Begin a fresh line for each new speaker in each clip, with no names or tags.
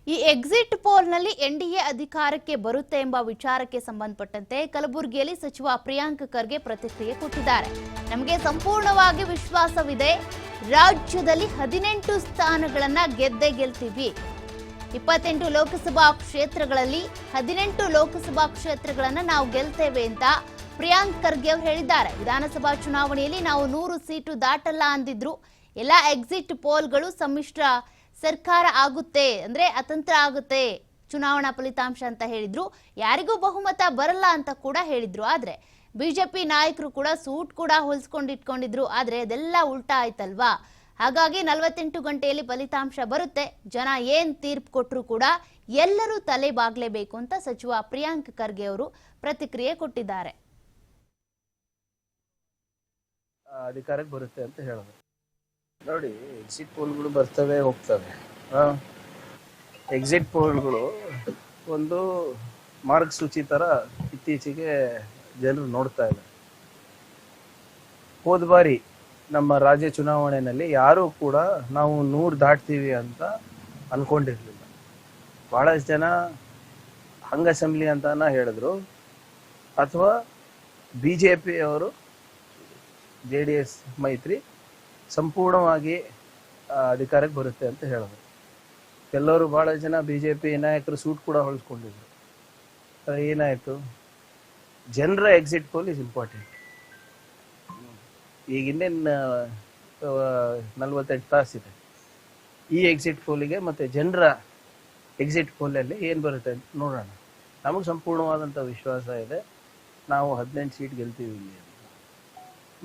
ಈ exit ಪೋಲ್ನಲ್ಲಿ NDA ಅಧಿಕಾರಕ್ಕೆ ಬರುತ್ತೆ ಎಂಬ ವಿಚಾರಕ್ಕೆ ಸಂಬಂಧಪಟ್ಟಂತೆ ಕಲಬುರಗಿಯಲ್ಲಿ ಸಚಿವ ಪ್ರಿಯಾಂಕ್ ಖರ್ಗೆ ಪ್ರತಿಕ್ರಿಯೆ ಕೊಟ್ಟಿದ್ದಾರೆ. ನಮಗೆ ಸಂಪೂರ್ಣವಾಗಿ ವಿಶ್ವಾಸವಿದೆ. ರಾಜ್ಯದಲ್ಲಿ 18 ಸ್ಥಾನಗಳನ್ನ ಗೆದ್ದೇ ಗೆಲ್ತೀವಿ. 28 ಲೋಕಸಭಾ ಕ್ಷೇತ್ರಗಳಲ್ಲಿ 18 ಲೋಕಸಭಾ ಕ್ಷೇತ್ರಗಳನ್ನ ನಾವು ಗೆಲ್ತೇವೆ ಅಂತ ಪ್ರಿಯಾಂಕ್ ಖರ್ಗೆ ಅವರು ಹೇಳಿದ್ದಾರೆ. ವಿಧಾನಸಭಾ ಚುನಾವಣೆಯಲ್ಲಿ ನಾವು 100 ಸೀಟು ದಾಟಲ್ಲ ಅಂದಿದ್ರು. ಎಲ್ಲ ಎಕ್ಸಿಟ್ ಪೋಲ್ಗಳು ಸಮ್ಮಿಶ್ರ ಸರ್ಕಾರ ಆಗುತ್ತೆ, ಅಂದ್ರೆ ಅತಂತ್ರ ಆಗುತ್ತೆ ಚುನಾವಣಾ ಫಲಿತಾಂಶ ಅಂತ ಹೇಳಿದ್ರು. ಯಾರಿಗೂ ಬಹುಮತ ಬರಲ್ಲ ಅಂತ ಕೂಡ ಹೇಳಿದ್ರು. ಆದ್ರೆ ಬಿಜೆಪಿ ನಾಯಕರು ಕೂಡ ಸೂಟ್ ಕೂಡ ಹೊಲಿಸ್ಕೊಂಡಿಟ್ಕೊಂಡಿದ್ರು. ಆದ್ರೆ ಅದೆಲ್ಲ ಉಲ್ಟಾ ಆಯ್ತಲ್ವಾ. ಹಾಗಾಗಿ 48 ಗಂಟೆಯಲ್ಲಿ ಫಲಿತಾಂಶ ಬರುತ್ತೆ. ಜನ ಏನ್ ತೀರ್ಪು ಕೊಟ್ಟರು ಕೂಡ ಎಲ್ಲರೂ ತಲೆ ಬಾಗ್ಲೇಬೇಕು ಅಂತ ಸಚಿವ ಪ್ರಿಯಾಂಕ್ ಖರ್ಗೆ ಅವರು ಪ್ರತಿಕ್ರಿಯೆ ಕೊಟ್ಟಿದ್ದಾರೆ.
ಅಧಿಕಾರಕ್ಕೆ ಬರುತ್ತೆ ಅಂತ ಹೇಳಿದ್ರು. ನೋಡಿ, ಎಕ್ಸಿಟ್ ಪೋಲ್ಗಳು ಬರ್ತವೆ ಹೋಗ್ತವೆ. ಎಕ್ಸಿಟ್ ಪೋಲ್ಗಳು ಒಂದು ಮಾರ್ಗಸೂಚಿ ಥರ ಇತ್ತೀಚೆಗೆ ಜನರು ನೋಡ್ತಾ ಇದ್ದಾರೆ. ಹೋದ ಬಾರಿ ನಮ್ಮ ರಾಜ್ಯ ಚುನಾವಣೆಯಲ್ಲಿ ಯಾರೂ ಕೂಡ ನಾವು 100 ದಾಟ್ತೀವಿ ಅಂತ ಅನ್ಕೊಂಡಿರ್ಲಿಲ್ಲ. ಭಾಳಷ್ಟು ಜನ ಹಂಗ ಅಸೆಂಬ್ಲಿ ಅಂತಾನ ಹೇಳಿದ್ರು, ಅಥವಾ BJP ಅವರು JDS ಮೈತ್ರಿ ಸಂಪೂರ್ಣವಾಗಿ ಅಧಿಕಾರಕ್ಕೆ ಬರುತ್ತೆ ಅಂತ ಹೇಳಿದ್ರು. ಎಲ್ಲರೂ ಭಾಳ ಜನ BJP ನಾಯಕರು ಸೂಟ್ ಕೂಡ ಹೊಲಿಸ್ಕೊಂಡಿದ್ರು. ಏನಾಯಿತು? ಜನರ ಎಕ್ಸಿಟ್ ಪೋಲ್ ಇಸ್ ಇಂಪಾರ್ಟೆಂಟ್. ಈಗ ಇನ್ನೇನು 48 ತಾಸಿದೆ. ಈ ಎಕ್ಸಿಟ್ ಪೋಲಿಗೆ ಮತ್ತು ಜನರ ಎಕ್ಸಿಟ್ ಪೋಲಲ್ಲಿ ಏನು ಬರುತ್ತೆ ಅಂತ ನೋಡೋಣ. ನಮಗೆ ಸಂಪೂರ್ಣವಾದಂಥ ವಿಶ್ವಾಸ ಇದೆ, ನಾವು 18 ಸೀಟ್ ಗೆಲ್ತೀವಿ ಇಲ್ಲಿ ಅಂತ.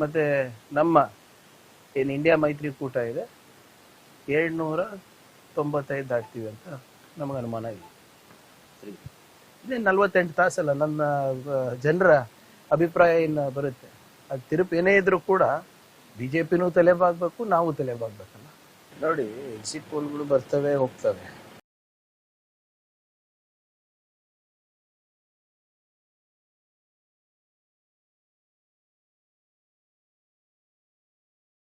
ಮತ್ತು ನಮ್ಮ ಏನು ಇಂಡಿಯಾ ಮೈತ್ರಿಕೂಟ ಇದೆ 795 ದಾಟ್ತೀವಿ ಅಂತ ನಮಗೆ ಅನುಮಾನ ಇದೆ. ಸರಿ, ಇದೇ 48 ತಾಸಲ್ಲ. ನನ್ನ ಜನರ ಅಭಿಪ್ರಾಯ ಏನು ಬರುತ್ತೆ, ಅದು ತಿರುಪು ಏನೇ ಇದ್ರೂ ಕೂಡ BJPನೂ ತಲೆಬಾಗಬೇಕು, ನಾವು ತಲೆಬಾಗಬೇಕಲ್ಲ. ನೋಡಿ, ಎಕ್ಸಿಟ್ ಪೋಲ್ಗಳು ಬರ್ತವೆ ಹೋಗ್ತವೆ.